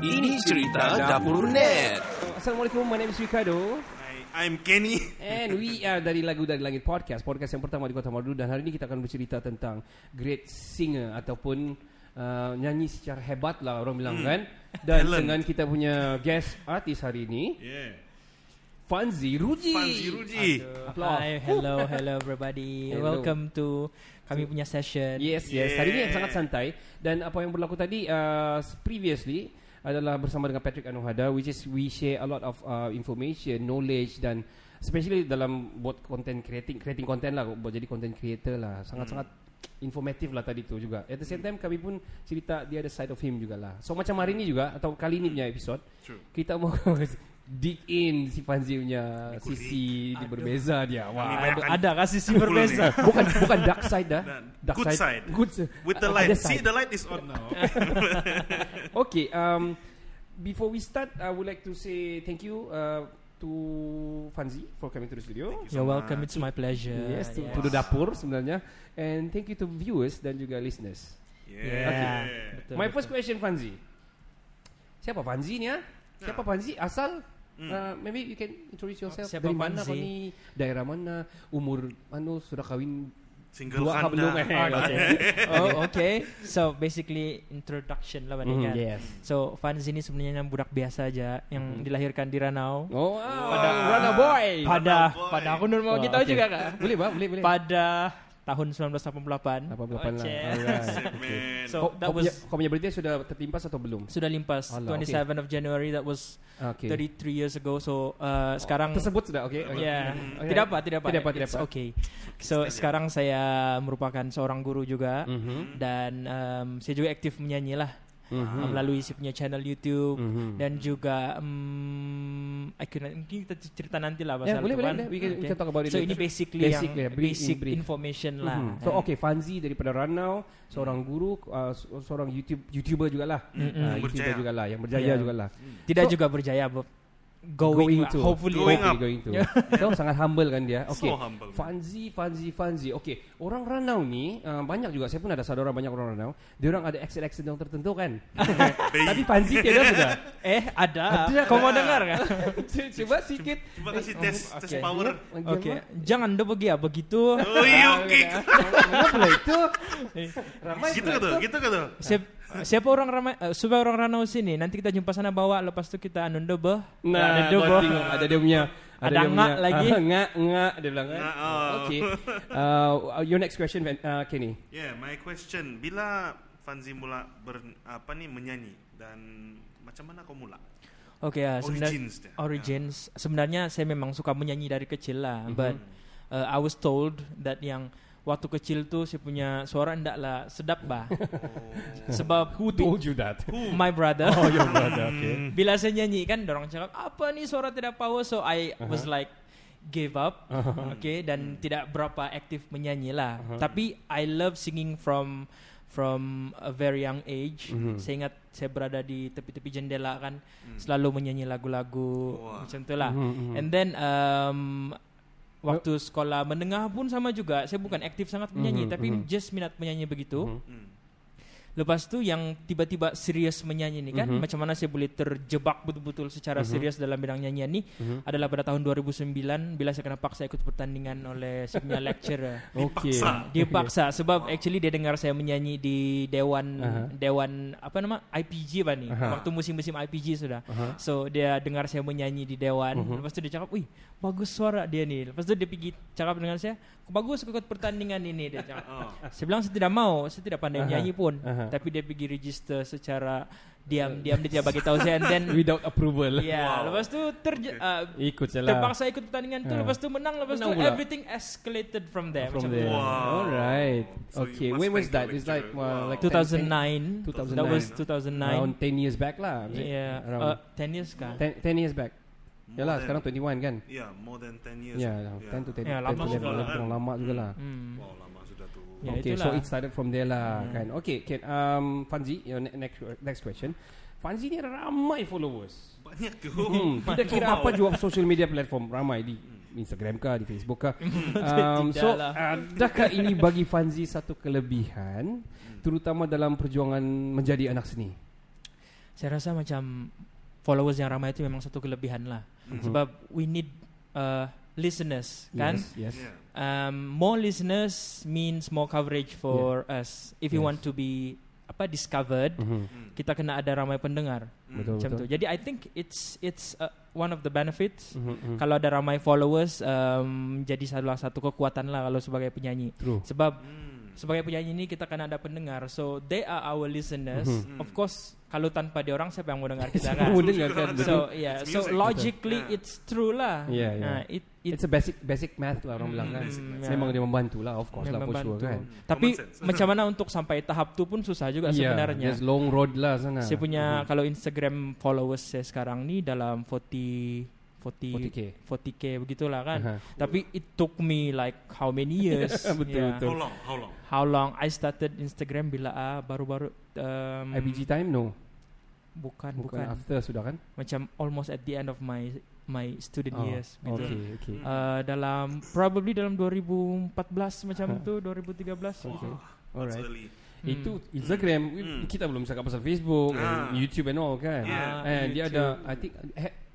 Ini cerita Dapur Net. Assalamualaikum, my name is Ricardo. I'm Kenny. And we are dari Lagu Dari Langit Podcast yang pertama di Kota Madu. Dan hari ini kita akan bercerita tentang great singer ataupun nyanyi secara hebat lah orang bilang kan. Dan Talent. dengan kita punya guest artis hari ini, Fanzi Ruji. Hi, hello everybody. Hello. Welcome to kami punya session. Yes. Hari ini sangat santai. Dan apa yang berlaku tadi previously adalah bersama dengan Patrick Anuhada, which is we share a lot of information, knowledge, dan especially dalam buat content creating content lah, buat jadi content creator lah. Sangat-sangat informatif lah tadi tu juga. At the same time kami pun cerita the other side of him jugalah. So macam hari ni juga atau kali ni punya episode, kita mau dig in si Fanzi punya sisi di berbeza dia. Wah, Ada kasih sisi berbeza. bukan dark side dah. Dark Good side. Good With the light. other See, side. the light is on now. Okay, before we start, I would like to say thank you to Fanzi for coming to the studio. You're welcome. It's my pleasure. Yes, to the dapur sebenarnya. And thank you to viewers dan juga listeners. Yeah. Betul, My betul. first question, Fanzi. Siapa Fanzi ni? Siapa Fanzi? Asal? Maybe you can introduce yourself. Siapa Dari mana Fanzi? kau ni? Daerah mana? Umur sudah kahwin Single dua kah belum? kanda. Oh, okay. So basically introduction lah bani kan. Yes. So Fanzi ini sebenarnya budak biasa aja yang dilahirkan di Ranau. Oh, Rana Boy. Pada aku nur mau kita okay. juga kak. Boleh, boleh. Pada tahun 1988. 88 lah. Okay. Alright. Man. So that was Kau punya berita sudah tertimpas atau belum? sudah limpas. Alah, 27 of January. That was Okay. 33 years ago. So sekarang Tersebut sudah, okay. Ya, Okay. tidak apa. Tidak It's apa. okay. So sekarang saya merupakan seorang guru juga dan saya juga aktif menyanyi lah melalui saya punya channel YouTube dan juga mungkin kita cerita nanti lah pasal boleh. itu kan. We can talk about it So later. ini basically yang brief. basic information lah. So okay, Fanzi daripada Ranau, seorang guru, seorang YouTuber jugalah. YouTuber Berjaya. Ya. jugalah, yang berjaya jugalah. Tidak So- juga berjaya, but going to. hopefully. Going up. So sangat humble kan dia. Okay. So humble. Fanzi. Okay, orang Ranau ni banyak juga. Saya pun ada saudara banyak orang Ranau. Dia orang ada accent yang tertentu kan. Tapi Fanzi tiada sudah. Ada. Ada. Kau mau dengar kan? Coba sikit. Coba kasih tes Okay. power. Okay. Jangan anda pergi ya begitu. Oh, okay. Kenapa pula itu? Ramai Gitu pula ke tu? itu. Gitu ke tu? Siapa orang ramai supaya orang Ranau sini nanti kita jumpa sana bawa lepas tu kita anu debeh. Nah, ada kau tengok, ada dia punya Ada dia ngak punya, lagi. ngak dia bilang kan. Ngak, oh. Okay. Your next question, Kenny. Yeah, my question. Bila Fanzi mula menyanyi dan macam mana kau mula? Okay, Origins dia. Origins. Sebenarnya saya memang suka menyanyi dari kecil lah, but I was told that yang waktu kecil tu saya punya suara ndaklah sedap bah. Sebab Who told you that? my brother. Oh, your brother. Okay. Bila saya nyanyi kan dorang cakap apa ni suara tidak power, so I was like gave up. Okay, dan tidak berapa aktif menyanyi lah. Tapi I love singing from a very young age. Saya ingat saya berada di tepi-tepi jendela kan, selalu menyanyi lagu-lagu macam itulah. And then waktu sekolah menengah pun sama juga. Saya bukan aktif sangat menyanyi, tapi just minat menyanyi begitu. Lepas tu yang tiba-tiba serius menyanyi ni kan, macam mana saya boleh terjebak betul-betul secara serius dalam bidang nyanyian ni adalah pada tahun 2009 bila saya kena paksa ikut pertandingan oleh saya punya lecturer. Okay. Dia paksa sebab actually dia dengar saya menyanyi di dewan apa nama IPG ni. Waktu musim-musim IPG sudah. So dia dengar saya menyanyi di dewan. Lepas tu dia cakap, "Wih, bagus suara dia ni." Lepas tu dia pergi cakap dengan saya, "Bagus ikut pertandingan ini," dia cakap. Saya bilang saya tidak mau, saya tidak pandai menyanyi pun. Tapi dia pergi register secara diam dia tidak bagi tahu saya, and then Without approval. lepas tu Ikut je lah. terpaksa ikut pertandingan tu, lepas tu menang, lepas tu pula. everything escalated from there. From Macam there. tu. Wow. Alright. So Okay. you must When was thank the that? It's like lecturer. like 2009. 2009. That was 2009. Around 10 years back lah. Yeah, Around 10 years kah? 10 years back. More Yalah, than- sekarang 21 kan? Yeah, more than 10 years. Ya, 10 to 10. Ya, lama 10 to 11, sudah lah. kurang lama juga lah. Wow, lama sudah tu. Ya, Okay, itulah. so it started from there lah kan. Okay, Fanzi, your next question. Fanzi ni ada ramai followers. Banyak tu. Tidak kira apa juga social media platform ramai di Instagram kah, di Facebook kah. So Tidaklah. adakah ini bagi Fanzi satu kelebihan, terutama dalam perjuangan menjadi anak seni? Saya rasa macam followers yang ramai itu memang satu kelebihan lah. Sebab we need listeners, kan? Yes. Yeah. More listeners means more coverage for us. If you want to be discovered, kita kena ada ramai pendengar. Macam tu. Jadi I think it's one of the benefits. Kalau ada ramai followers, jadi salah satu kekuatan lah kalau sebagai penyanyi. True. Sebab sebagai penyanyi ini kita kena ada pendengar. So they are our listeners. Of course, kalau tanpa dia orang siapa yang mau dengar kita kan? Mau dengar kan? So so logically it's true lah. It's a basic math lah orang bilang kan. Memang dia membantu lah, of course lah, for sure kan. Tapi macam mana untuk sampai tahap tu pun susah juga sebenarnya. There's long road lah sana. Saya punya kalau Instagram followers saya sekarang ni dalam 40k begitulah kan. Tapi it took me like how many years? Betul. How long? I started Instagram bila baru-baru IPG time no. Bukan. After sudah kan? Macam almost at the end of my student years gitu. Okay. Dalam probably dalam 2014 macam tu, 2013 gitu. Alright. Early. Itu Instagram, kita belum cakap pasal Facebook and YouTube and all kan. And dia ada, I think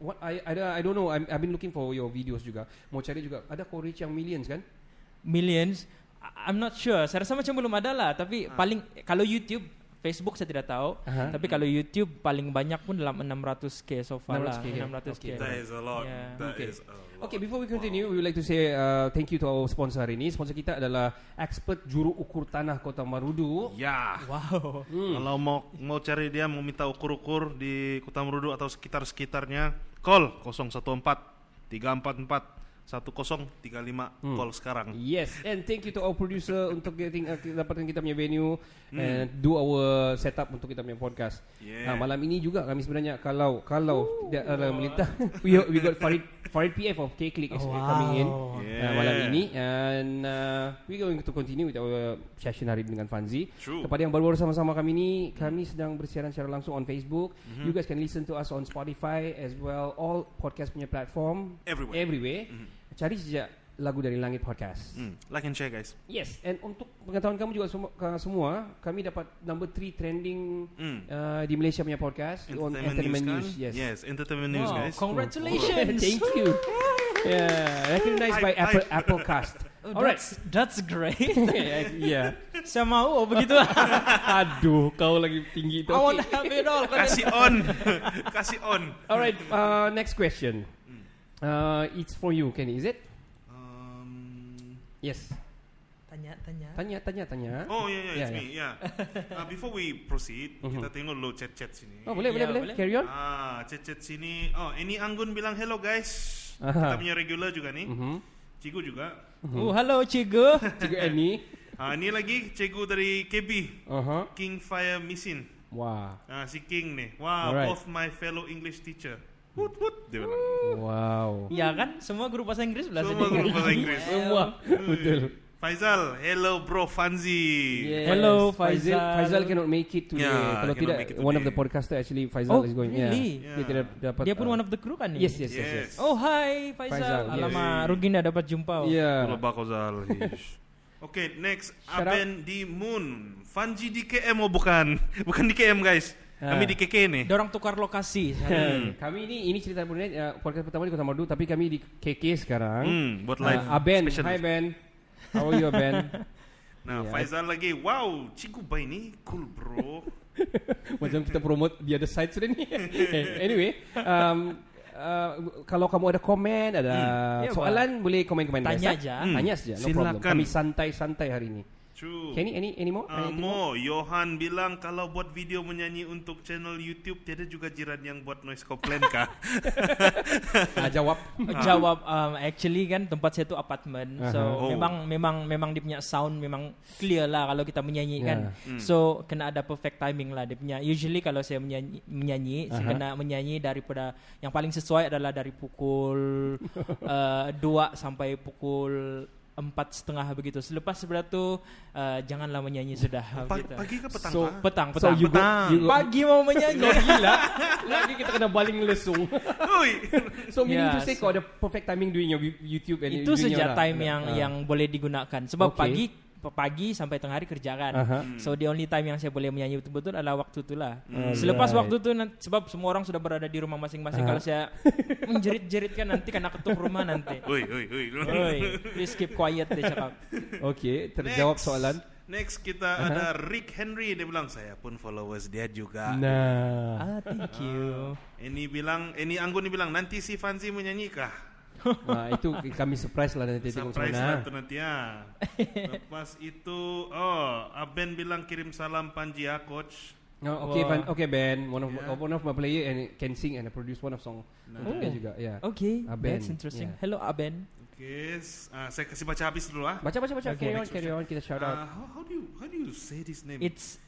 I don't know, I've been looking for your videos juga. Mau cari juga, ada kau reach yang millions kan? Millions, I'm not sure. Saya rasa macam belum ada lah. Tapi paling kalau YouTube, Facebook saya tidak tahu. Tapi kalau YouTube paling banyak pun dalam 600k so far 600K lah. 600k. That is a lot. Yeah. That Okay. is a lot. Okay, before we continue, we would like to say thank you to our sponsor hari ini. Sponsor kita adalah expert juru ukur tanah Kota Marudu. Ya. Wow. Kalau mau cari dia, mau minta ukur-ukur di Kota Marudu atau sekitarnya, call 014 344 1035, call sekarang. Yes, and thank you to our producer untuk dapatkan kita punya venue and do our setup untuk kita punya podcast. Malam ini juga kami sebenarnya kalau dia melintah we got Farid PF of K-Click coming in malam ini, and we going to continue with our session hari ini dengan Fanzi. Kepada yang baru sama-sama kami ni, kami sedang bersiaran secara langsung on Facebook. You guys can listen to us on Spotify as well, all podcast punya platform everywhere. Cari saja Lagu Dari Langit Podcast. Like and share guys. Yes, and untuk pengetahuan kamu juga semua, kami dapat number 3 trending di Malaysia punya podcast on Entertainment News. Yes, Entertainment News guys. Congratulations. Thank you. Recognized by Apple Cast. Alright, that's great. Yeah. Saya mau begitu. Aduh, kau lagi tinggi tu. I want to have it all. Kasih on. Alright, next question. It's for you, Kenny. Is it? Yes. Tanya. Oh yeah, it's me. Yeah. Before we proceed, kita tengok dulu chat sini. Oh, boleh. Carry on. Chat sini. Oh, ini Anggun bilang hello guys. Kita punya regular juga nih. Cikgu juga. Oh, hello Cikgu. Cikgu Annie. Ini lagi cikgu dari KB. King Fire Mission. Wow. Si King nih. Wow, both my fellow English teacher. Woot dia bilang. Wow. Ya kan, semua guru bahasa Inggris belah Semua guru bahasa Inggris. Semua. Betul. Faizal, hello bro Fanzi. Yes. Hello Faizal. Faizal cannot make it today. Kalau tidak, one of the podcaster actually Faizal is going. Really? Dia tidak dapat. Dia pun one of the crew kan ni? Yes. Oh hi Faizal. Alamak, rugi dah dapat jumpa. Kalau Bakozal. Okay, next Aben di Moon. Fanzi di KM bukan? Bukan di KM guys. Kami di KK nih. Dorang tukar lokasi. Kami ini cerita podcast pertama di Kota Marudu, tapi kami di KK sekarang. Buat live. Aben, special. hi Ben. How are you Ben? Nah, Faizal lagi. Wow, Cikgu Bay ni cool bro. Macam kita promote the other side sudah ni. Anyway, kalau kamu ada komen, ada soalan, boleh komen Tanya biasa. aja. Tanya saja, no problem. Kami santai-santai hari ini. True. Kenny, any more? Mo, Johan bilang kalau buat video menyanyi untuk channel YouTube tiada juga jiran yang buat noise complaint kah? Jawab. Actually kan tempat saya tu apartment. So memang dia punya sound memang clear lah kalau kita menyanyi kan. So kena ada perfect timing lah dia punya. Usually kalau saya menyanyi saya kena menyanyi daripada yang paling sesuai adalah dari pukul 2 sampai pukul 4:30 begitu. Selepas sebelah tu janganlah menyanyi sudah. Pagi ke petang? Petang. So you pagi mau menyanyi. Gila. Lagi kita kena baling lesung. So meaning to say kau ada perfect timing doing your YouTube and itu saja time yang boleh digunakan. Sebab pagi pagi sampai tengah hari kerja kan. So the only time yang saya boleh menyanyi betul-betul adalah waktu itulah. Selepas waktu itu sebab semua orang sudah berada di rumah masing-masing. Kalau saya menjerit-jeritkan nanti kena ketuk rumah nanti. Oi. Please keep quiet deh cakap. Okay, terjawab soalan. Next kita ada Rick Henry, dia bilang saya pun followers dia juga. Nah, Thank you. Ini Anggun bilang nanti si Fanzi menyanyi kah? itu kami surprise lah nanti tengok Surprise lah sana. tu nanti ya. Lepas itu, Aben bilang kirim salam Panji ya coach. Okay, Ben. One of my player and can sing and produce one of song untuk dia juga. Yeah. Okay, Aben. that's interesting. Yeah. Hello Aben. Okay, saya kasih baca habis dulu ah. Baca. Okay. Carry on. Kita shout out. How do you say this name? It's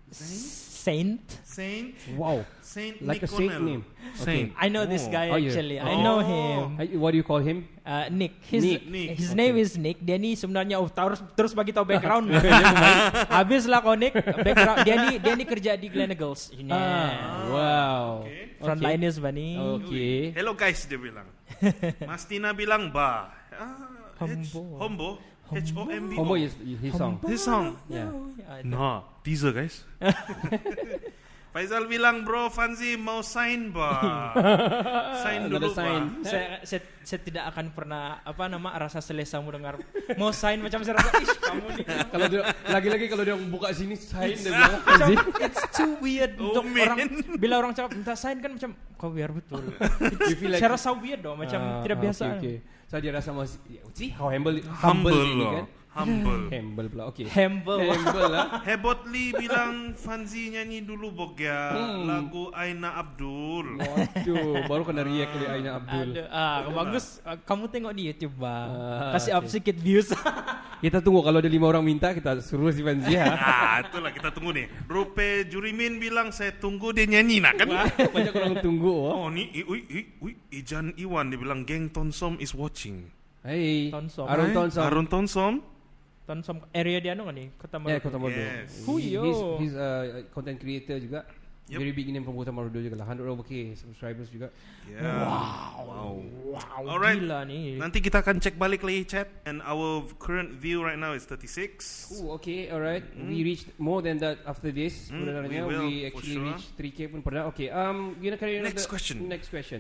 Saint Saint. Wow. Saint Like a Nick saint Connell. name. Saint. I know this guy yeah. actually. I know him. What do you call him? Nick. Nick. His name is Nick. Dia ni sebenarnya terus bagi tahu background. Habis lah kau Nick. Background dia ni kerja di Glen Eagles. Wow. Okay. Frontliners bani. Okay. Hello guys dia bilang. Mas Tina bilang ba. Hombo. HOMBO. Hombo is his song. His song. Yeah. Nah, teaser guys. Faizal bilang bro Fanzi mau sign ba. Sign dulu sign. ba. Saya tidak akan pernah rasa selesa mendengar mau sign macam saya rasa kamu ni. Kalau dia lagi-lagi kalau dia buka sini sign dia bilang Fanzi. It's too weird untuk man. orang bila orang cakap minta sign kan macam kau biar betul. You feel like Saya rasa weird macam tidak biasa. Okay. So dia rasa masih see how humble Humble ini loh. kan. Humble pula. Okay. Humble lah. Hebotli bilang Fanzi nyanyi dulu bogya lagu Aina Abdul. Waduh, baru kena react kali Aina Abdul. Bagus. Kamu tengok di YouTube kasih up sedikit views. Kita tunggu kalau ada 5 orang minta kita suruh si Fanzi Itulah kita tunggu nih. Rupe Jurimin bilang saya tunggu dia nyanyi nak kan. Banyak orang tunggu. Ni Ijan Iwan dia bilang geng Tonsom is watching. Hey, Tonsom. Arun Tonsom. Tonsom area dia ni Kota Marudu. Kota Marudu. Yes. He's content creator juga. Yep. Very big name from Kota Marudu juga lah. 100 over K subscribers juga. Yeah. Wow, Alright. gila ni. Nanti kita akan cek balik lagi chat. And our current view right now is 36. Okay, alright. We reached more than that after this. we Sebenarnya will, we for actually sure. reached 3K pun pernah. Okay, gonna carry on Next the question. Next question.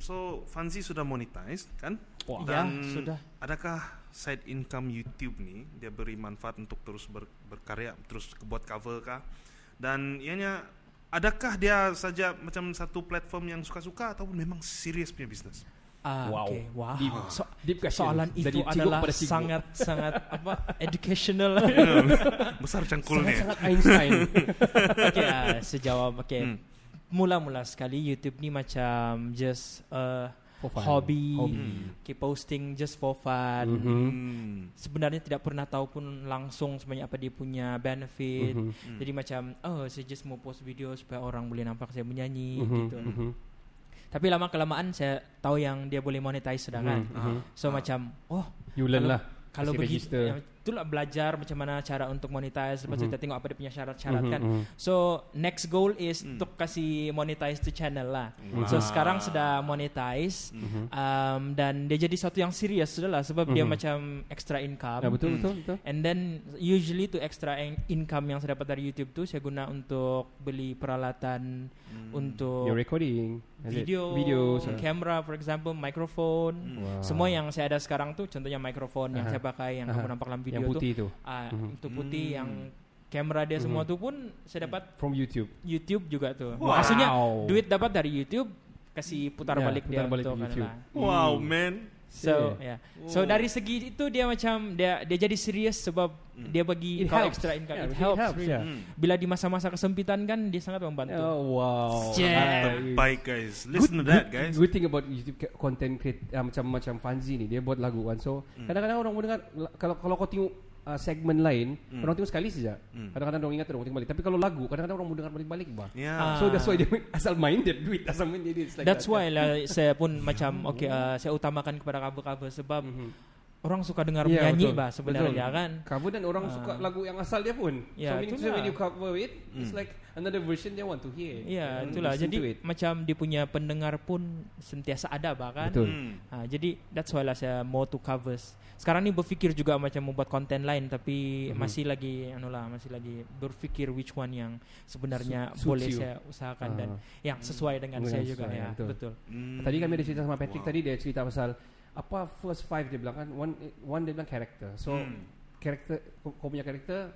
So Fanzi sudah monetize kan? Ya, Dan sudah. adakah side income YouTube ni dia beri manfaat untuk terus berkarya, terus buat cover kah? Dan ianya adakah dia saja macam satu platform yang suka-suka atau memang serius punya bisnes? Wow. Okay, wow. Deep question. Soalan itu Dari cikgu adalah kepada cikgu. sangat educational. Besar cangkulnya. Sangat Einstein. Okay, sejawab. Okay. Mula-mula sekali YouTube ni macam just For fun. hobby. Hobby. Posting just for fun. Sebenarnya tidak pernah tahu pun langsung sebenarnya apa dia punya benefit. Jadi macam saya just mau post video supaya orang boleh nampak saya menyanyi gitu. Tapi lama kelamaan saya tahu yang dia boleh monetize sedangkan. So macam You learn lah. kalau Kasih begitu register. itulah belajar macam mana cara untuk monetize. Lepas tu kita tengok apa dia punya syarat-syarat kan. So next goal is untuk kasih monetize tu channel lah. So sekarang sudah monetize dan dia jadi satu yang serius sudah lah sebab dia macam extra income. Ya, betul. And then usually tu extra income yang saya dapat dari YouTube tu saya guna untuk beli peralatan untuk Your recording. video, so. camera for example, microphone. Semua yang saya ada sekarang tu contohnya microphone yang saya pakai yang kamu nampak dalam video yang putih tu. untuk putih yang kamera dia semua tu pun saya dapat From YouTube. YouTube juga tu. Maksudnya duit dapat dari YouTube kasih putar balik dia putar balik untuk YouTube. Wow, man. So so dari segi itu dia macam dia jadi serius sebab dia bagi It kau helps. extra income. Yeah, It it helps. helps, Really. yeah. Bila di masa-masa kesempitan kan dia sangat membantu. Oh, wow. Terbaik guys. Listen to that guys. Good thing about YouTube content macam Fanzi ni, dia buat lagu kan. So kadang-kadang orang mendengar kalau kau tengok segmen lain, orang tengok sekali saja. Kadang-kadang orang ingat orang tengok balik. Tapi kalau lagu, kadang-kadang orang mendengar balik-balik bah. Yeah. So that's why dia asal main dia duit asal main dia. It's like That's that. why lah saya pun macam saya utamakan kepada cover-cover sebab orang suka dengar Yeah, menyanyi betul. sebenarnya Betul. kan. Cover dan orang suka lagu yang asal dia pun. Ya, so itulah. when you cover it, it's like another version they want to hear. Iya, And itulah. listen to Jadi it. macam dia punya pendengar pun sentiasa ada bahkan. Betul. Jadi that's why lah saya mau to covers. Sekarang ni berfikir juga macam membuat konten lain tapi masih lagi berfikir which one yang sebenarnya Suits boleh you. saya usahakan dan yang sesuai dengan Dengan saya juga sesuai, ya. betul. Betul. Tadi kami ada cerita sama Patrick tadi, dia cerita pasal apa first 5 dia bilang kan, one dia bilang character. So character, kau punya character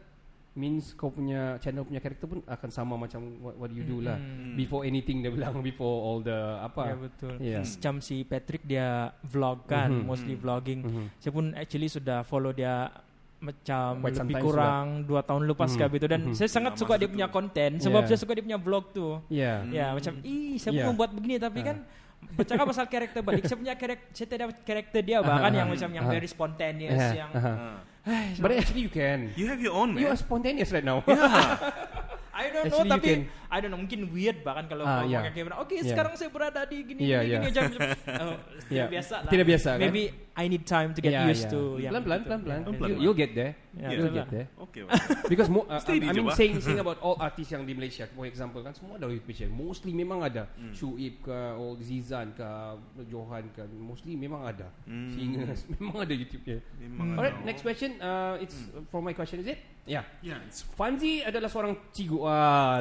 means kau punya channel punya character pun akan sama macam what you do lah. Before anything dia bilang, before all the apa. Ya betul. Yeah. Macam si Patrick dia vlog kan, mostly vlogging. Saya pun actually sudah follow dia macam Quite lebih sometimes kurang 2 tahun lepas kah gitu dan saya sangat suka dia punya konten sebab Yeah. saya suka dia punya vlog tu. Yeah. Ya macam saya pun Yeah. membuat begini tapi kan bercakap pasal karakter balik. Saya punya saya tidak karakter dia bahkan yang macam yang very spontaneous yang But actually you can. You have your own, You man. are spontaneous right now. I don't Actually, know you tapi can. I don't know mungkin weird bahkan kalau yeah. pakai kamera. Oke, Yeah. sekarang saya berada di gini Yeah, gini, yeah. gini macam Yeah. biasa lah. Tidak biasa kan? Maybe I need time to get used to yang pelan-pelan, gitu. pelan-pelan. Pelan-pelan. You'll get there. Ya, You'll betul get lah. there. Okay. Because Steady I mean je, saying about all artists yang di Malaysia, for example kan semua ada YouTube channel. Mostly memang ada. Shuib ke, Zizan ke, Johan ke, mostly memang ada. Singers memang ada YouTube-nya. Memang Alright, ada. next question. It's for my question, is it? Yeah. Yeah, it's Fanzi adalah seorang cigu.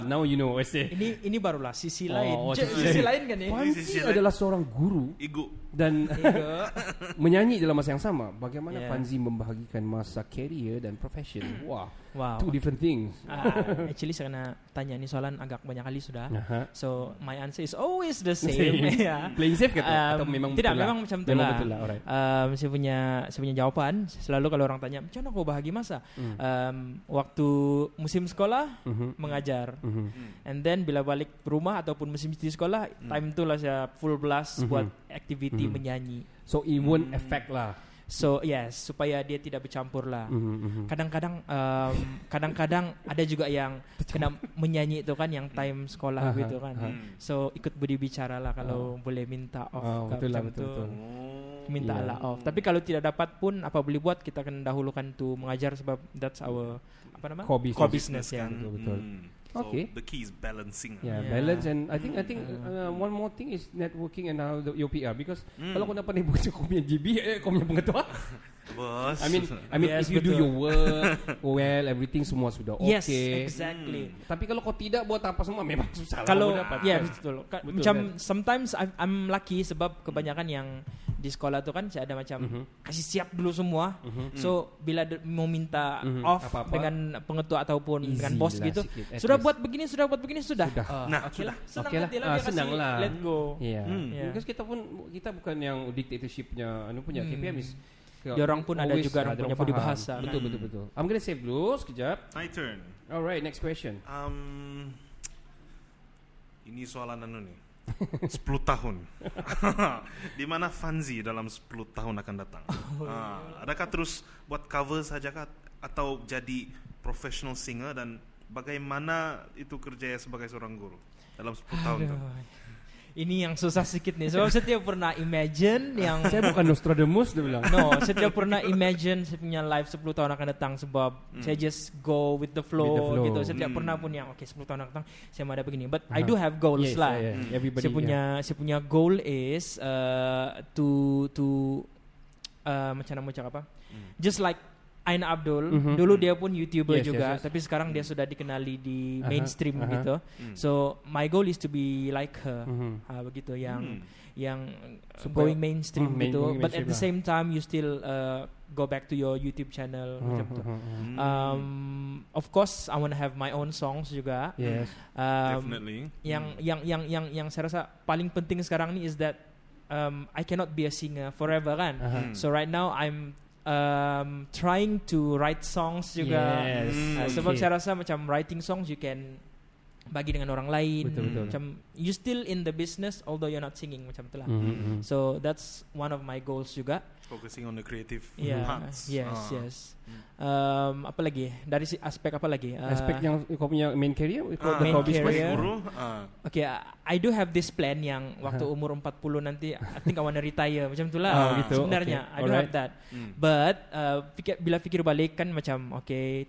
Now you know. I say. Ini barulah sisi Oh, lain. oh, Sisi lain kan ni. Fanzi Sisi lain. adalah seorang guru ego. dan menyanyi dalam masa yang sama. Bagaimana Yeah. Fanzi membahagikan masa career dan profession? Wah, Wow. two different things. Actually saya kena tanya ni soalan agak banyak kali sudah. Aha. So my answer is always the Same. same. Yeah. Playing safe kata atau memang tidak betul lah? memang macam tu Memang lah. betul lah, alright. Saya punya jawaban selalu kalau orang tanya macam mana kau bahagi masa waktu musim sekolah mengajar and then bila balik ke rumah ataupun musim di sekolah time tu lah saya full blast buat activity menyanyi. So it won't affect lah. So yes, supaya dia tidak bercampur lah. Kadang-kadang ada juga yang kena menyanyi itu kan yang time sekolah gitu kan. So ikut budi bicara lah kalau boleh minta off Betul lah, macam betul, tu. betul. Minta lah off. Tapi kalau tidak dapat pun apa boleh buat, kita akan dahulukan tu mengajar sebab that's our apa nama? Core business. Core business ya. Betul. So Okay. the key is balancing. Yeah, Yeah. balance and I think one more thing is networking and how your PR because kalau kau nak pandai buat kau punya GB, kau punya pengetua. Bos. I mean Yes, if you do betul. your work well, everything semua sudah Yes, okay. exactly. Tapi kalau kau tidak buat apa semua memang susah lah Kalau kau dapat. ya kan? betul. Betul, Macam kan? sometimes I'm lucky sebab kebanyakan yang di sekolah tu kan saya ada macam kasih siap dulu semua. So bila mau minta off Apa-apa. dengan pengetua ataupun Easy dengan bos lah gitu, sikit, at sudah least. buat begini, sudah. Nah, Okay lah. Senang Okay lah. hati lah dia Senang kasih lah. let go. Yeah. Yeah. Because kita bukan yang dictatorshipnya punya KPM is Diorang pun ada always, juga orang diorang punya budi faham. bahasa, kan? Betul. I'm gonna save dulu sekejap. My turn. Alright, next question. Ini soalan nih. 10 tahun. Di mana Fanzi dalam 10 tahun akan datang? Adakah terus buat cover saja kah atau jadi professional singer dan bagaimana itu kerja sebagai seorang guru dalam 10 tahun itu? Ini yang susah sedikit nih. Sebab saya tidak pernah imagine yang Saya bukan Nostradamus dia bilang. No, saya tidak pernah imagine saya punya live 10 tahun akan datang sebab saya just go with the flow, gitu. Saya tidak pernah pun yang 10 tahun akan datang saya mau ada begini. But I do have goals Yes, lah. yeah. Everybody, Saya punya goal is to macam nama cakap apa? Just like Aina Abdul, dulu dia pun YouTuber Yes, juga, yes. tapi sekarang dia sudah dikenali di mainstream gitu. So my goal is to be like her, begitu yang Supaya- going mainstream gitu. going But at mainstream the lah. same time you still go back to your YouTube channel macam tu. Of course I want to have my own songs juga. Yes. Definitely. Yang saya rasa paling penting sekarang ni is that I cannot be a singer forever kan. So right now I'm trying to write songs juga. Yes. Sebab Okay. saya rasa macam writing songs you can bagi dengan orang lain. Betul. Macam you still in the business although you're not singing macam itulah. So that's one of my goals juga. Focusing on the creative Yeah, parts. yes. Apa lagi? Dari aspek apa lagi? Aspek yang kau punya main career, main career. Guru. Okay, I do have this plan yang waktu umur 40 nanti I think I wanna retire macam itulah. Gitu. Sebenarnya Okay. I do have that. But bila fikir balik kan macam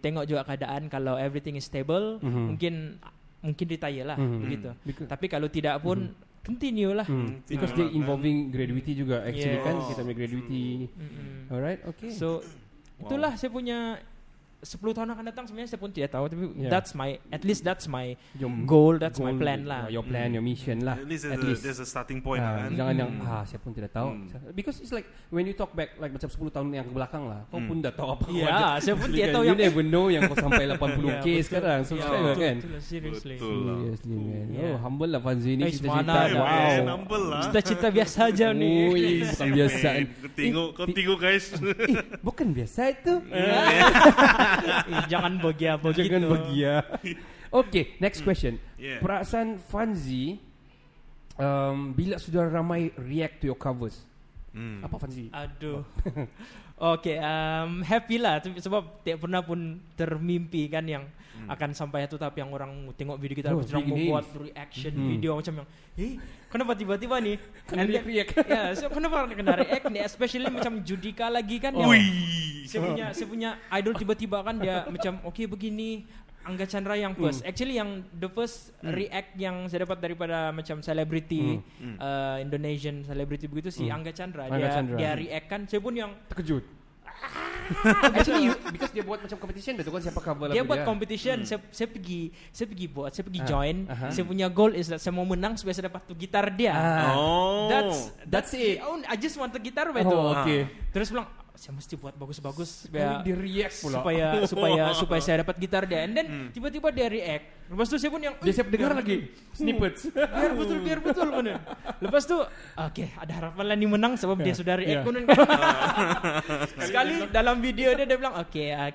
tengok juga keadaan, kalau everything is stable mungkin retire lah begitu. Tapi kalau tidak pun continue lah. Because dia involving graduity juga actually kan, kita punya graduity. Alright, okay. So itulah saya punya 10 tahun akan datang sebenarnya saya pun tidak tahu, tapi that's my goal, that's my plan lah. Your plan, your mission lah. At least there's a starting point kan. Jangan yang saya pun tidak tahu. Because it's like when you talk back like macam 10 tahun yang ke belakang lah, kau pun dah tahu apa. Ya, saya pun tidak tahu you yang never know yang kau sampai 80k sekarang. Subscriber kan. Seriously. Seriously man. Oh, humble lah Fanzi ni Mana cita-cita. Wow. Humble lah. Cita-cita biasa aja ni. Ui, bukan biasa. Kau tengok guys. Bukan biasa itu. Jangan begia begitu. Jangan begia. Okay, next question. Yeah. Perasaan Fanzi bila sudah ramai react to your covers. Apa Fanzi? Aduh. Okay, happy lah sebab tidak pernah pun termimpi kan yang akan sampai satu tahap yang orang tengok video kita terus orang membuat reaction video macam yang kenapa tiba-tiba nih react. Ya, so kenapa kena react nih, especially macam Judika lagi kan yang saya punya idol tiba-tiba kan dia macam begini. Angga Chandra yang first. Actually yang the first react yang saya dapat daripada macam selebriti Indonesian celebrity begitu si Angga Chandra. Dia react kan, saya pun yang terkejut. Actually because dia buat macam competition, betul kan siapa cover lagu dia. Dia buat competition, saya pergi join. Saya punya goal is that saya mau menang supaya saya dapat tu gitar dia. That's it. I just want the guitar betul. Okay. Terus bilang saya mesti buat bagus-bagus supaya dia react pula. supaya saya dapat gitar dia. And then tiba-tiba dia react. Lepas tu saya pun yang dia siap dengar lagi snippets. biar betul benar. Lepas tu ada harapan lah ni menang sebab dia sudah react kan. Sekali dalam video dia bilang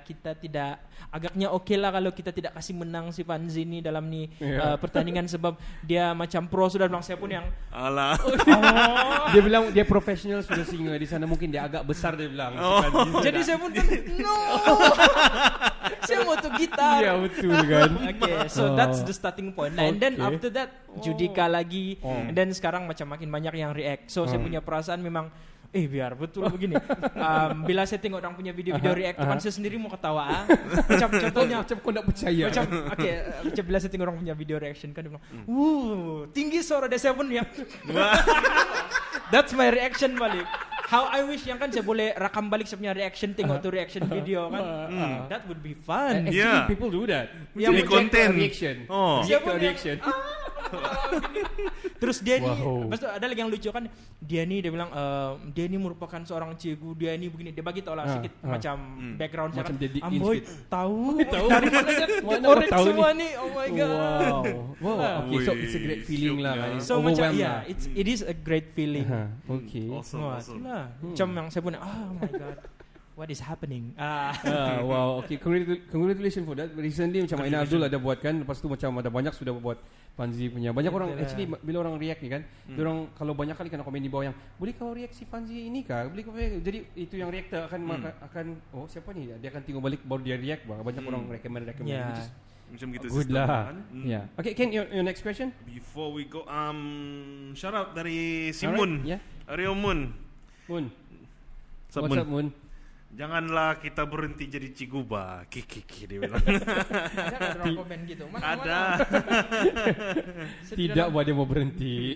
kita tidak agaknya lah kalau kita tidak kasih menang si Fanzi ni dalam ni pertandingan sebab dia macam pro sudah bilang. Saya pun yang alah. Dia bilang dia profesional sudah singer di sana, mungkin dia agak besar dia bilang. Jadi saya pun no. Saya mau tu gitar. Ya betul kan. Okay, so that's the starting point. And then after that Judika lagi. And then sekarang macam makin banyak yang react. So saya punya perasaan memang biar betul begini. Bila saya tengok orang punya video-video react kan saya sendiri mau ketawa. Macam contohnya macam kau tak percaya. Macam macam bila saya tengok orang punya video reaction kan dia bilang, tinggi suara dia, saya pun ya. That's my reaction balik. How I wish yang kan saya boleh rakam balik saya punya reaction, tengok tu reaction video kan. That would be fun. Actually people do that. Jadi konten reaction. Reaction. Terus dia ni, lepas tu ada lagi yang lucu kan, dia bilang dia ni merupakan seorang cikgu, dia ni begini, dia bagi tahu lah sikit macam background saya kan. Amboy tahu dari mana dia korek semua ni. Oh my god. Wow. Okay, so it's a great feeling lah. So macam it is a great feeling. Okay. Awesome. Macam yang saya pun oh my god, what is happening? Wow, okay, congratulations for that. Recently macam Aina Abdul ada buat kan, lepas tu macam ada banyak sudah buat Fanzi punya. Banyak orang actually bila orang react ni kan, orang kalau banyak kali kena komen di bawah yang boleh kau react si Fanzi ini kah? Boleh kau jadi itu yang reactor akan siapa ni? Dia akan tengok balik baru dia react. Banyak orang recommend macam gitu good sistem lah. kan. Okay, Ken, your next question? Before we go, shout out dari si Moon. Aryo Moon. Moon. What's up Moon? Janganlah kita berhenti jadi ciguba. Kiki dia bilang. Ada orang komen gitu. Ada. Tidak buat dia mau berhenti.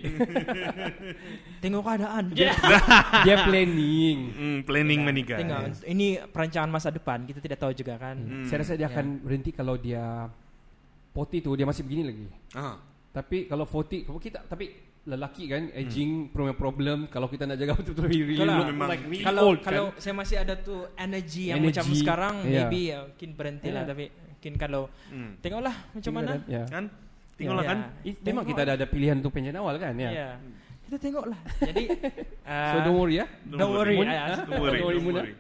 Tengok keadaan. Dia planning. Planning menikah. Tengok, ini perancangan masa depan. Kita tidak tahu juga kan. Saya rasa dia akan berhenti kalau dia 40 tu dia masih begini lagi. Tapi kalau 40 kita lelaki kan aging problem kalau kita nak jaga betul-betul really kalau saya masih ada tu energy yang macam sekarang maybe mungkin berhenti lah, tapi mungkin kalau tengoklah macam mana kan tengoklah kan memang kita ada pilihan untuk pensiun awal kan kita tengoklah. Jadi so don't worry Don't worry.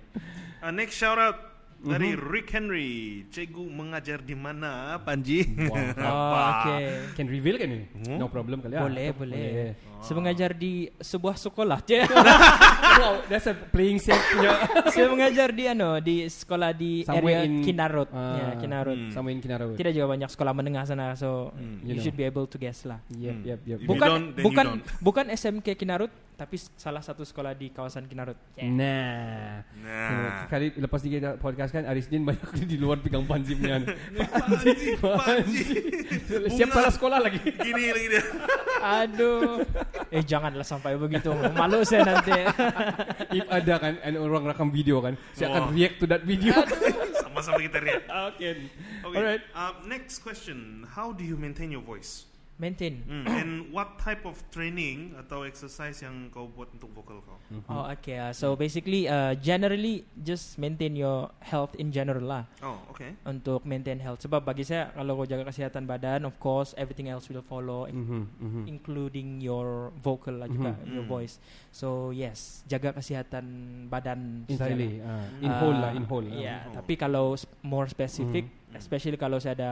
Next shout out dari Rick Henry. Cikgu mengajar di mana, Panji? Okay. Can reveal kan ini? No problem kali ya. Boleh. Saya mengajar di sebuah sekolah. Wow, that's a playing safe punya. Saya mengajar di sekolah di Somewhere area in- Kinarut. Kinarut. Sama in Kinarut. Tidak juga banyak sekolah menengah sana, so You you should know. be able to guess lah. Yep. If you don't, then you don't. Bukan SMK Kinarut, tapi salah satu sekolah di kawasan Kinarut. Nah. Nah. Kali lepas ni kita podcast kan Arisdin banyak di luar pegang Panji punya. Panji. Siap salah sekolah lagi. Gini lagi dia. Aduh. Janganlah sampai begitu. Malu saya nanti. If ada kan orang rekam video kan, saya akan react to that video. Sama-sama kita react. Okay. Okay. Alright. Next question. How do you maintain your voice? Maintain. And what type of training atau exercise yang kau buat untuk vokal kau? Oh, okay. So basically, generally just maintain your health in general lah. Oh, okay. Untuk maintain health. Sebab bagi saya, kalau kau jaga kesihatan badan, of course, everything else will follow, including your vocal lah juga, your voice. So yes, jaga kesihatan badan. Entirely. secara- In whole. Yeah. Tapi kalau more specific, especially kalau saya ada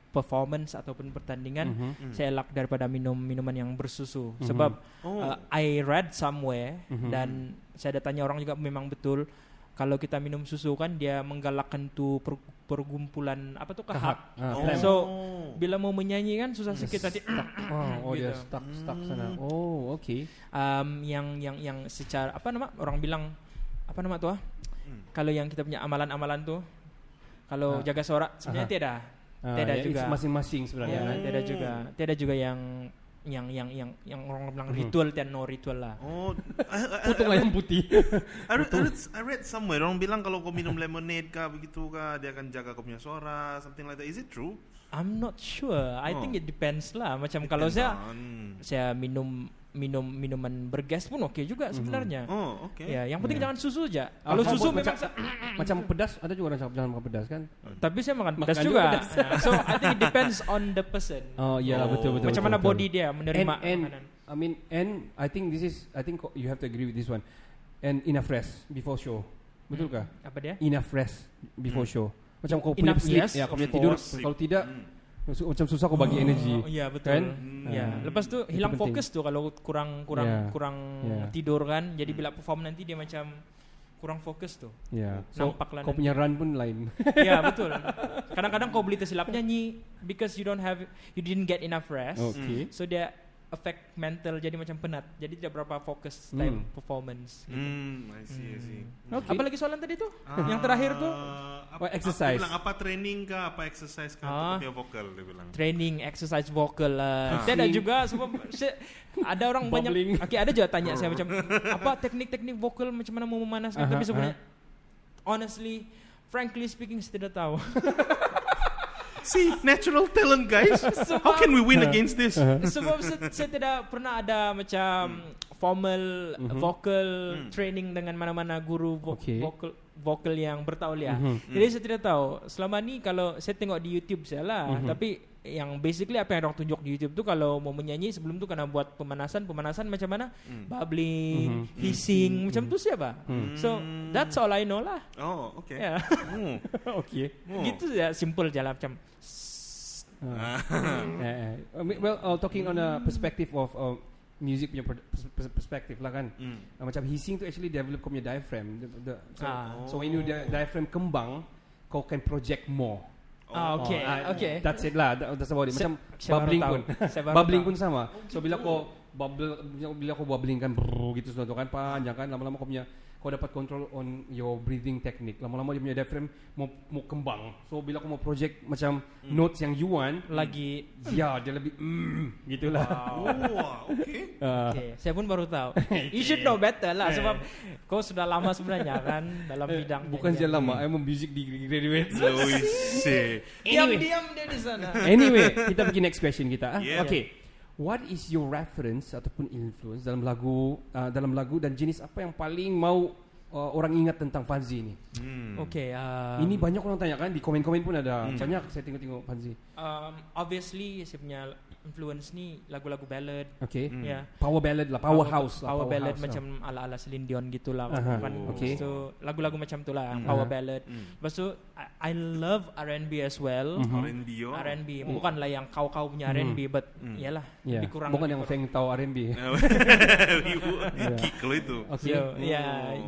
performance ataupun pertandingan, saya elak daripada minum minuman yang bersusu. Sebab I read somewhere dan saya ada tanya orang juga, memang betul kalau kita minum susu kan dia menggalakkan tuh pergumpulan apa tuh kahak. So bila mau menyanyi kan susah sikit nanti. Dia Gitu. stuck sana. Oh, okay. Yang secara apa nama orang bilang apa nama tuh? Kalau yang kita punya amalan-amalan tuh, kalau jaga sorak sebenarnya tidak. Tidak juga. Masing-masing sebenarnya. Tidak juga yang orang bilang ritual dan no ritual lah. Oh, Potong ayam putih. I read somewhere orang bilang kalau kau minum lemonade kah begitu kah dia akan jaga kau punya suara, something like that. Is it true? I'm not sure. I think it depends lah. Macam kalau saya minum minuman bergas pun okey juga sebenarnya. Oh, okay. Ya, yang penting jangan susu aja. Kalau susu macam pedas, ada juga orang cakap jangan makan pedas kan? tapi saya makan pedas Makan juga. pedas. So I think it depends on the person. Oh, iyalah betul. Macam mana body dia menerima and makanan. I think you have to agree with this one. And enough rest before show. Betul kah? Apa dia? Enough rest before show. Macam kau punya Enough, sleep, yes, kau punya of tidur. course. Kalau tidak, macam susah kau bagi energi. Oh iya betul. Kan? Ya. Lepas tu hilang penting. fokus tuh kalau kurang tidur kan. Jadi bila perform nanti dia macam kurang fokus tuh. Ya. So, Nampak lah kau nanti. punya run pun lain. Ya betul. Kadang-kadang kau beli tersilap nyanyi because you didn't get enough rest. Okay. So dia affect mental jadi macam penat. Jadi tidak berapa fokus time performance. Gitu. I see. Okay. Apa lagi soalan tadi tuh? Yang terakhir tuh exercise. Dia bilang apa training kah, apa exercise kah untuk punya vokal dia bilang. training, exercise vocal lah. Saya ada juga sebab ada orang Bubbling. banyak. Okay, ada juga tanya saya macam apa teknik-teknik vokal macam mana mau memanaskan. Tapi sebenarnya honestly, frankly speaking, saya tidak tahu. See, natural talent guys. How can we win against this? Sebab saya tidak pernah ada macam formal vocal training dengan mana-mana guru vocal yang bertauliah. Jadi saya tidak tahu. Selama ni kalau saya tengok di YouTube saya lah, tapi yang basically apa yang orang tunjuk di YouTube tu kalau mau menyanyi sebelum tu kena buat pemanasan macam mana? Bubbling, hissing, macam tu siapa? So that's all I know lah. Oh, okay. Yeah. Okay. Gitu ya, simple je lah macam. Well, talking on a perspective of music punya perspective lah kan. Macam hissing tu actually develop kau punya diaphragm. So when you diaphragm kembang, kau can project more. Okay. That's it lah. That's about it. Macam Saya bubbling baru pun. tahu. Saya baru Bubbling tahu. pun sama. So bila kau bubbling kan gitu semua tu kan panjang kan, lama-lama kau dapat control on your breathing technique. Lama-lama dia punya diaphragm mau kembang. So bila kau mau project macam notes yang you want Lagi dia lebih gitulah. Oh, okay. okay. Saya pun baru tahu. You should know better lah sebab kau sudah lama sebenarnya kan dalam bidang. Bukan saja lama, I'm a music degree graduate. See. Diam dia di sana. Anyway, kita pergi next question kita. Yeah. Okay. What is your reference ataupun influence dalam lagu dan jenis apa yang paling mau orang ingat tentang Fanzi ni? Okay. Ini banyak orang tanya kan, di komen-komen pun ada. Banyak saya tengok Fanzi. Obviously saya punya influence ni lagu-lagu ballad. Okay. Ya. Power ballad lah, powerhouse lah. Power ballad powerhouse macam ala-ala Celine Dion gitulah. Aha, okay. So lagu-lagu macam tu lah, power ballad. Lepas tu I love R&B as well. R&B yo. R&B bukanlah yang kau punya R&B, but yalah Yeah. lebih kurang. Bukan yang Feng tahu R&B. Kick kalau itu. Okay. So,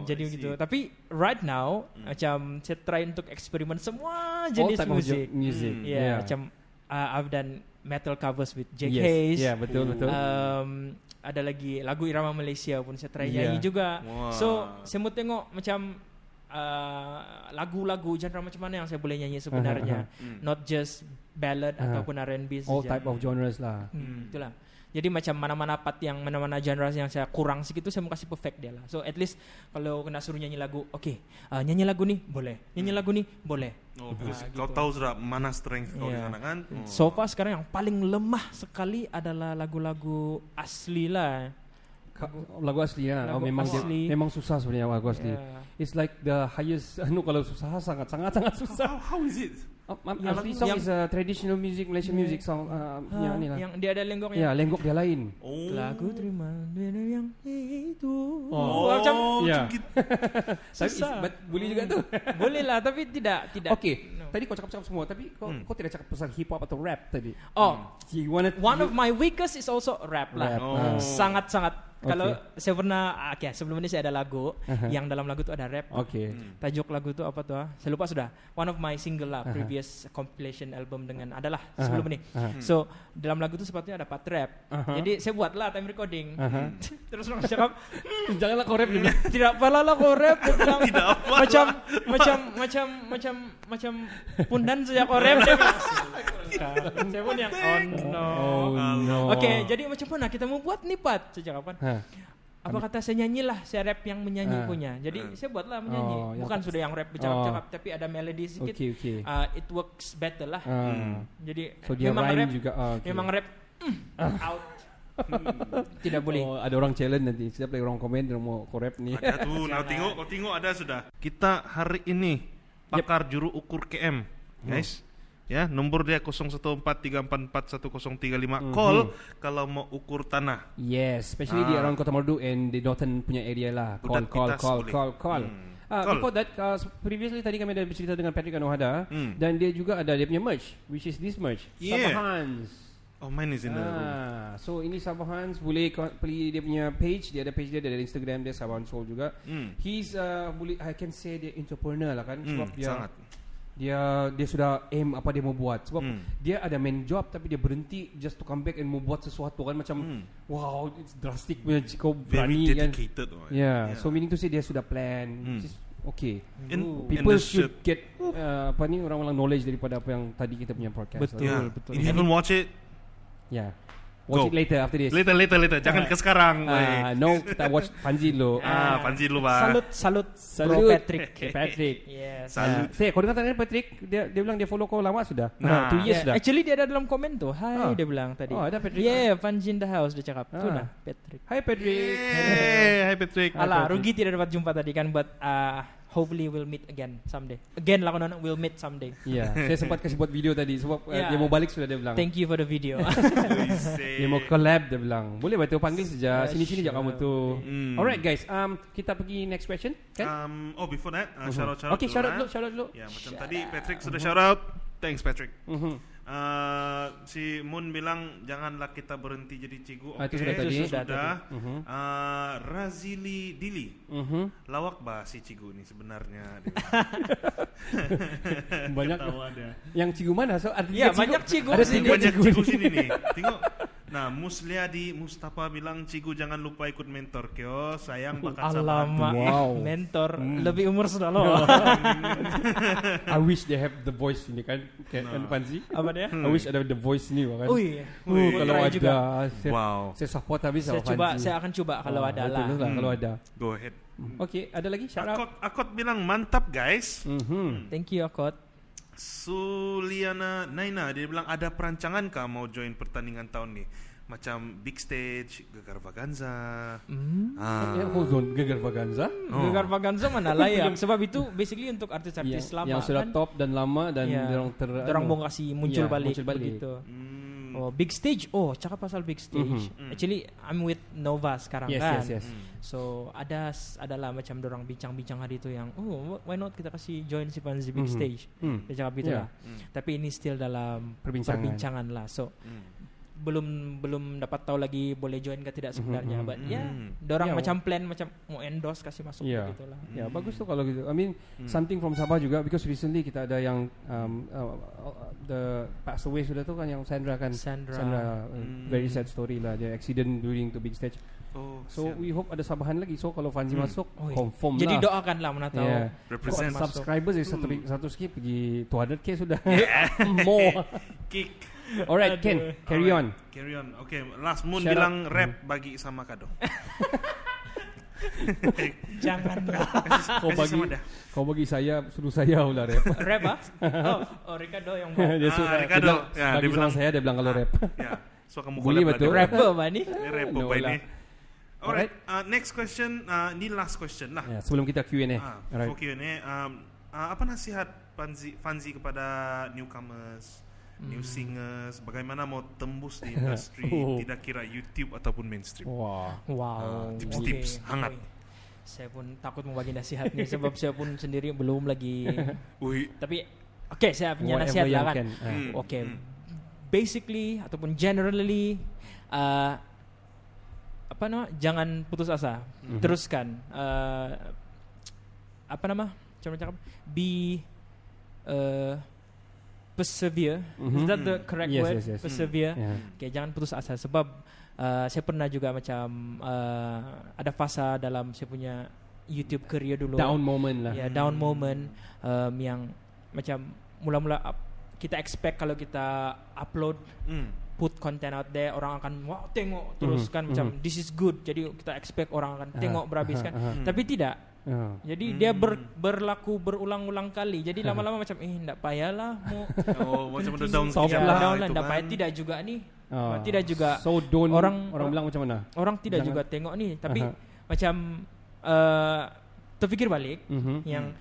jadi I see. begitu. Tapi right now macam saya try untuk eksperimen semua All jenis type of musik. music. Yeah, macam I've done metal covers with Jake Yes. Hayes. Yeah, betul. Ada lagi lagu irama Malaysia pun saya try Yeah. nyanyi juga. Wah. So saya mau tengok macam lagu-lagu genre macam mana yang saya boleh nyanyi sebenarnya. Not just ballad ataupun R&B saja. All type of genres lah. Itulah. Jadi macam mana-mana genre yang saya kurang sikit tu saya mau kasih perfect dia lah. So at least kalau kena suruh nyanyi lagu, okay, nyanyi lagu ni boleh, nyanyi lagu ni boleh. Oh, because Gitu. kau tahu sudah mana strength kau di Yeah. sana kan. So far sekarang yang paling lemah sekali adalah lagu-lagu asli lah. Lagu asli ya. Lagu Memang asli. memang susah sebenarnya lagu asli. Yeah. It's like the highest. Kalau susah sangat susah. How is it? Asli song is a traditional music, Malaysian music song. Yang ni lah. Yang dia ada lenggoknya. Ya, lenggok dia lain. Oh. Lagu terima yang itu. Oh. Macam Ya. gitu. Tapi susah. boleh juga tu. boleh lah, tapi tidak. Okay. No. Tadi kau cakap semua, tapi kau tidak cakap pasal hip hop atau rap tadi. Oh, One of my weakest is also rap lah. Rap. Oh. Sangat-sangat. Okay. Kalau saya pernah, sebelum ini saya ada lagu yang dalam lagu tu ada rap. Okay. Tajuk lagu tu apa tu? Saya lupa sudah. One of my single lah, previous compilation album dengan adalah sebelum ini. So dalam lagu tu sepatutnya ada part rap. Jadi saya buatlah time recording. Terus orang cakap, Janganlah kau rap dulu. tidak apalah lah kau rap. Dia bilang, Tidak apa. macam pundan saja kau rap. Dia bilang, saya pun yang Oh no. Okay, jadi macam mana kita mau buat ni part? Saya cakap kan. Apa kata saya nyanyilah, saya rap yang menyanyi punya. Jadi saya buatlah menyanyi. Bukan sudah yang rap bercakap-cakap, tapi ada melodi sedikit. Okay. It works better lah. Jadi So dia memang rhyme rap, juga. Okay. memang rap out. Tidak boleh. Oh, ada orang challenge nanti. Siapa lagi orang komen dia mau kau rap ni. Ada tuh, nah kau tengok ada sudah. Kita hari ini pakar juru ukur KM, guys. Ya, nomor dia 0143441035. Call kalau mau ukur tanah. Yes, especially di around Kota Merdu and the northern punya area lah. Budak Call. kita boleh. Call. Before that, previously tadi kami ada bercerita dengan Patrick Anohada dan dia juga ada dia punya merch, which is this merch, Yeah. Sabahans. Oh, mine is in the room. So ini Sabahans, boleh beli dia punya page, dia ada page dia ada Instagram dia Sabahans Soul juga. He's boleh I can say dia entrepreneur lah kan sebab dia sangat. dia sudah aim apa dia mau buat sebab dia ada main job tapi dia berhenti just to come back and mau buat sesuatu kan macam wow it's drastic punya kau Very berani kan dedicated. so meaning to say dia sudah plan which is okay. And People the should get orang-orang knowledge daripada apa yang tadi kita punya podcast. Betul. Yeah. If you haven't watch it, Watch Go. it later after this. later. Jangan ke sekarang. No, kita watch Panji dulu. Panji lu bah. Salut Salut Bro Patrick. Patrick. Yes. Salut. Say, kau dengar tadi Patrick, dia bilang dia follow kau lama sudah. Nah. 2 years Yeah, sudah. actually dia ada dalam komen tu. Hai dia bilang tadi. Oh, ada Patrick. Yeah, Panji in the house dia cakap. Tu nah Patrick. Hi Patrick. Hey, hi Patrick. Alah, rugi tidak dapat jumpa tadi kan, but hopefully we'll meet again someday. Again lah konon, we'll meet someday. Ya, saya sempat kasih buat video tadi sebab Yeah. dia mau balik sudah dia bilang. Thank you for the video. Dia mau collab dia bilang. Boleh bantu panggil saja. Sini-sini je kamu tu. Alright guys, kita pergi next question kan? Before that, shout out. Okay, shout out dulu. Ya, macam tadi Patrick sudah shout out. Thanks Patrick. Si Moon bilang janganlah kita berhenti jadi cigu. Itu sudah tadi. Sudah. Razili Dili. Lawak bah si cigu ni sebenarnya. Banyak ada. yang cigu mana? So Ya, banyak cigu Ada sini. tiga Banyak cigu cigu ni. sini nih. Tengok. Nah, Musliadi Mustafa bilang cigu jangan lupa ikut mentor kyo. Sayang bakat sama. Alamak, Wow. mentor lebih umur sudah loh. I wish they have the voice ini kan. Kayak Panji. Apa dia? I wish ada the voice ni kan. Ui, Kalau try ada juga. Wow. saya support habis Saya sama coba, Panji. saya akan coba kalau ada lah. Betul lah kalau ada. Go ahead. Okay, ada lagi shout out. Akot bilang mantap guys. Thank you Akot. Suliana Naina dia bilang ada perancangan kah mau join pertandingan tahun ni? Macam big stage, Gegar Vaganza. Hold on, Gegar Vaganza. Gegar Vaganza mana layak. Sebab itu basically untuk artis-artis lama yang sudah kan. top dan lama dan Ya. dorang Dorang mau kasih muncul balik. muncul balik. Begitu. Oh, big stage. Oh, cakap pasal big stage. Actually, I'm with Nova sekarang kan. Yes. So adalah macam dorang bincang-bincang hari tu yang why not kita kasih join si Fanzi big stage. Dia cakap gitu lah. Tapi ini still dalam perbincangan lah. So belum dapat tahu lagi boleh join ke tidak sebenarnya. But dorang macam plan macam mau endorse kasih masuk gitu lah. Ya, bagus tu kalau gitu. I mean something from Sabah juga, because recently kita ada yang the passed away sudah tu kan, yang Sandra kan. Sandra very sad story lah, dia accident during to big stage. So we hope ada Sabahan lagi. So kalau Fanzi masuk confirm jadi lah. Jadi doakanlah mana tahu. Represent subscribers satu skip pergi 200k sudah. More kick. Alright, Ken, carry on. Okay, last Moon bilang rap bagi sama Kado. Janganlah. Kau bagi saya, suruh saya pula rap. Rap ah? Oh, Ricardo yang buat. Ricardo. Dia bilang saya, dia bilang kalau rap. Ya. So kamu boleh betul. Rapper apa ni? Rapper apa ini? Alright, next question. Ini last question lah. Sebelum kita Q&A. For Q&A, apa nasihat Fanzi kepada newcomers, new singers, bagaimana mau tembus di industri, tidak kira YouTube ataupun mainstream? Wow. Tips-tips hangat. Saya pun takut mau bagi nasihat ni sebab saya pun sendiri belum lagi. Tapi saya punya nasihat lah kan. Basically ataupun generally jangan putus asa. Teruskan. Macam cakap be persevere. Is that the correct word? Yes. Persevere. Okay, jangan putus asa sebab saya pernah juga macam ada fasa dalam saya punya YouTube career dulu. Down moment lah. Down moment yang macam mula-mula kita expect kalau kita upload put content out there, orang akan tengok terus kan macam this is good. Jadi kita expect orang akan tengok berhabis kan. Tapi tidak. Jadi dia berlaku berulang-ulang kali. Jadi lama-lama macam tak payahlah macam ada down lah. Tak payah, tidak juga ni. Tidak juga. So orang bilang macam mana? Orang tidak juga tengok ni, tapi macam terfikir balik yang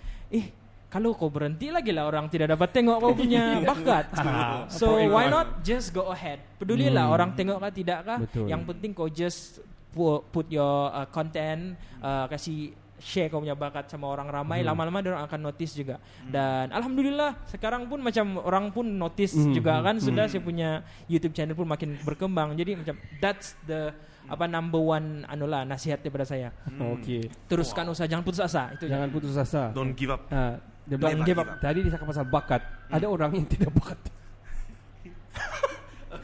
kalau kau berhenti lagi lah orang tidak dapat tengok kau punya bakat. So why not just go ahead. Pedulilah orang tengok kah tidak kah. Yang penting kau just put your content, kasih share kau punya bakat sama orang ramai. Lama-lama dia orang akan notice juga. Dan alhamdulillah sekarang pun macam orang pun notice juga kan. Sudah saya punya YouTube channel pun makin berkembang. Jadi macam that's the number one nasihat daripada saya. Teruskan usaha, jangan putus asa. Itu jangan putus asa. Don't give up. Don't give up. Tadi dia cakap pasal bakat. Ada orang yang tidak bakat.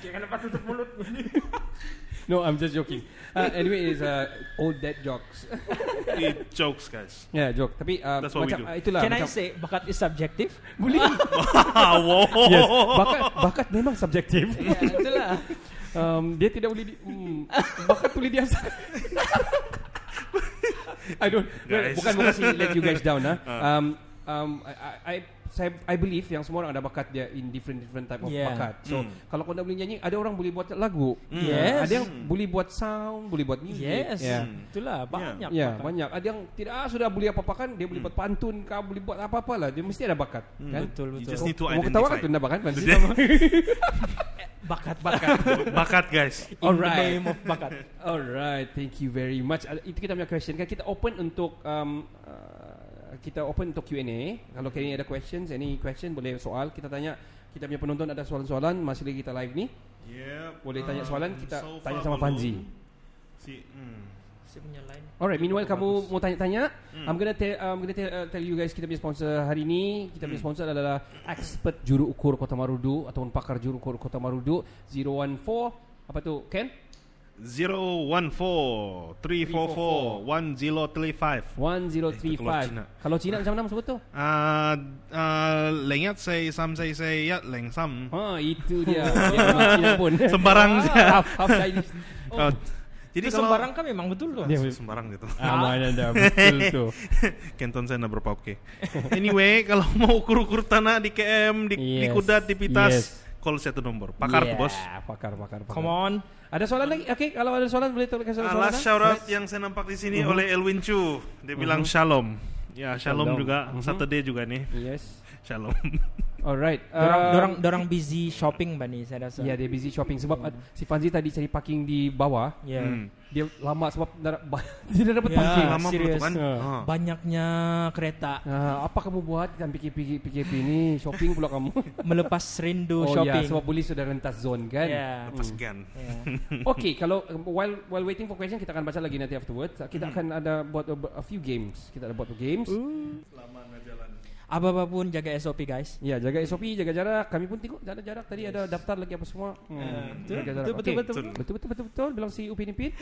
Kenapa tutup mulut? No, I'm just joking. Anyway, it's old dad jokes. It jokes, guys. Yeah, joke. Tapi macam itulah. Can I say bakat is subjective? Boleh. Wow. Yes, bakat memang subjektif. Itulah. Dia tidak boleh bakat boleh diasah. Bukan let you guys down. I believe yang semua orang ada bakat dia in different type of bakat. So kalau kau tak boleh nyanyi, ada orang boleh buat lagu. Ada yang boleh buat sound, boleh buat music. Itulah banyak. Banyak. Ada yang tidak sudah boleh apa-apa kan, dia boleh buat pantun kah, boleh buat apa-apa lah. Dia mesti ada bakat. Kan? Betul. You just need to mau ketawa kan tu nak bakat. Bakat guys. Alright. In the name of bakat. Alright, thank you very much. Itu kita punya question kan. Kita open untuk Q&A. Kalau kalian ada questions, any question boleh soal kita tanya. Kita punya penonton ada soalan-soalan masih lagi kita live ni. Boleh tanya soalan, kita tanya sama Fanzi. Saya punya line. Alright, meanwhile kamu mau tanya-tanya, I'm gonna tell you guys kita punya sponsor hari ni. Kita punya sponsor adalah expert juru ukur Kota Marudu ataupun pakar juru ukur Kota Marudu 014 apa tu Ken? 014-344-1035. 1035. Kalau Cina macam mana sebut tu? 0143-333-103. Itu dia. Cina pun. Sembarang. Half Chinese. Jadi kalau sembarang kan memang betul tu. Sembarang gitu. Mana dah betul tu. Kenton saya nak berapa oke. Anyway, kalau mau ukur-ukur tanah di KM, di Kudat, di Pitas, call satu nombor. Pakar tu bos. Pakar. Come on. Ada soalan lagi? Oke, kalau ada soalan boleh tuliskan soalan. Last shout out yang saya nampak di sini oleh Elwin Chu. Dia bilang shalom. Ya, shalom juga. Saturday juga nih. Yes. Shalom. Alright. Dorang busy shopping Bani, saya rasa. Ya, dia busy shopping sebab si Fanzi tadi cari parking di bawah. Ya. Dia lama sebab dia dah dapat Ya, parking. Lama serius. betul kan? Banyaknya kereta. Apa kamu buat kan PKP ni? Shopping pula kamu. Melepas rindu Oh shopping. ya, sebab boleh sudah rentas zone kan. Ya. Lepas gan. Okay, kalau while waiting for question kita akan baca lagi nanti afterwards. Kita akan ada buat a few games. Kita ada buat games. Apa-apa pun jaga SOP guys. Ya, jaga SOP, jaga jarak. Kami pun tengok jaga jarak. Tadi ada daftar lagi apa semua. Jaga jarak. Okay. Betul. Bilang si Upin Ipin.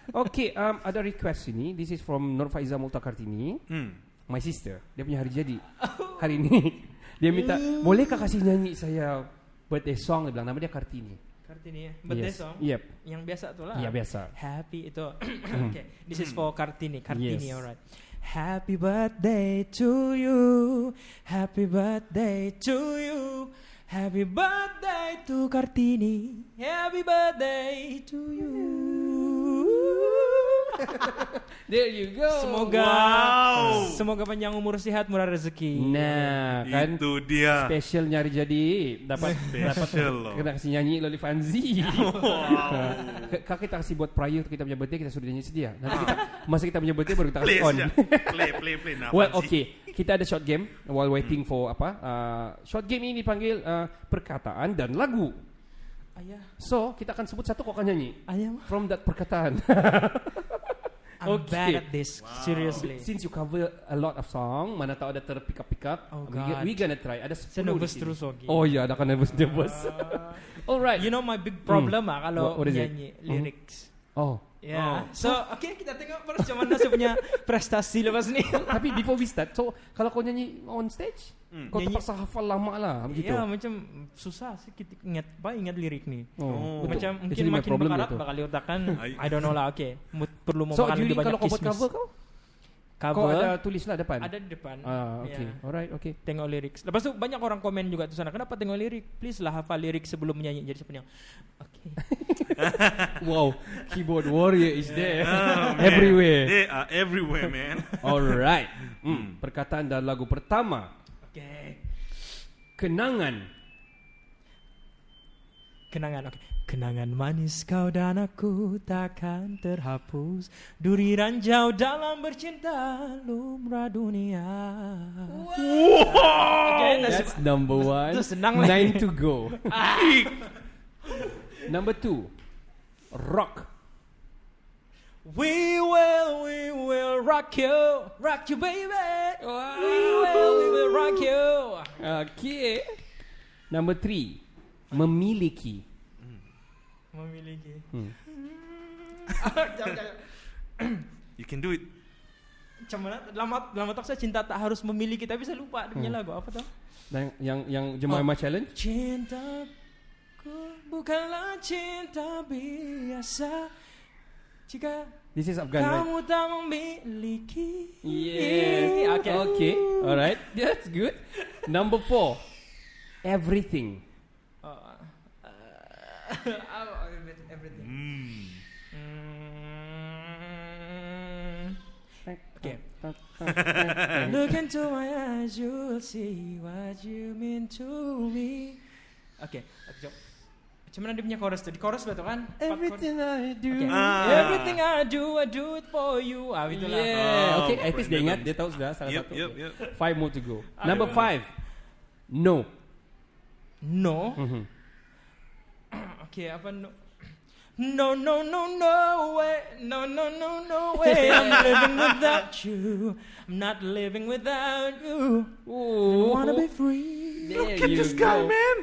Okay, ada request sini. This is from Nur Faiza Multakartini. My sister. Dia punya hari jadi hari ini. Dia minta, bolehkah kasih nyanyi saya birthday song? Dia bilang nama dia Kartini. Kartini ya. Birthday song. Yep. Yang biasa tu lah. Ya, biasa. Happy itu. Okay. This is for Kartini. Kartini, Yes. alright. Happy birthday to you. Happy birthday to you. Happy birthday to Kartini. Happy birthday to you. There you go. Semoga panjang umur, sehat, murah rezeki. Nah, kan Itu dia. special nyari jadi dapat Special loh. kena kasih nyanyi Loli Fanzi. Kak kita kasih buat prior kita punya birthday, kita sudah nyanyi sedia. Nanti kita masa kita punya birthday baru kita Play kasih on. saja. Play. Nah, Well, Fanzi. okay. Kita ada short game while waiting for short game ini dipanggil perkataan dan lagu. Ayah. So, kita akan sebut satu, kau akan nyanyi Ayah. from that perkataan. I'm Okay. bad at this. Seriously. Since you cover a lot of song, mana tahu ada terpick up. Oh, God. We gonna try. Ada 10 Saya nervous di sini. terus lagi. Oh ya, ada kan nervous. Alright. You know my big problem kalau What is it? nyanyi lyrics. Oh. Ya. So, okay, kita tengok first macam mana saya punya prestasi lepas ni. Tapi before we start, so kalau kau nyanyi on stage, kau Nyanyi- terpaksa hafal lama lah begitu. Ya, macam susah sih kita ingat lirik ni. Oh, betul. Macam Itu mungkin my makin problem berkarat dia tu. bakal diotakkan. I don't know lah. Okay, perlu So memakan during lebih kalau banyak kau buat kismis. cover kau Cover ada tulis lah depan. ada di depan. Okay. Ya. Alright, okay. Tengok lirik. Lepas tu banyak orang komen juga tu sana. Kenapa tengok lirik? Please lah hafal lirik sebelum menyanyi. Jadi siapa yang okay. Wow, keyboard warrior is there. Man, Everywhere. They are everywhere, man. Alright. Perkataan dan lagu pertama. Okay. Kenangan. Kenangan, okay. Kenangan manis kau dan aku takkan terhapus. Duri ranjau dalam bercinta lumrah dunia. Okay, That's number one. Itu senang lah. 9 to go. Number 2. Rock. We will rock you baby. We will rock you. Okay. Number 3. Memiliki. Memiliki. You can do it. Macam mana? Dalam otak saya cinta tak harus memiliki, tapi saya lupa dia punya lagu apa tuh? Dan yang Jemima Challenge. Cintaku bukanlah cinta biasa jika This is Afghan, right? kamu tak memiliki. Yeah. Okay. Alright. That's good. Number 4. Everything. Everything. Okay. Look into my eyes, you'll see what you mean to me. Okay. Macam mana dia punya chorus tu? Di chorus lah tu kan? Everything I do. Okay. Everything I do it for you. Itulah. Yeah. Okay. At least dia benar. ingat. Dia tahu sudah salah Yep, satu. yep, Okay. yep. 5 more to go. Number 5. No. No. Okay, apa no? No way. No way. I'm living without you. I'm not living without you. Ooh. I wanna be free. There Look at you this guy, go. man.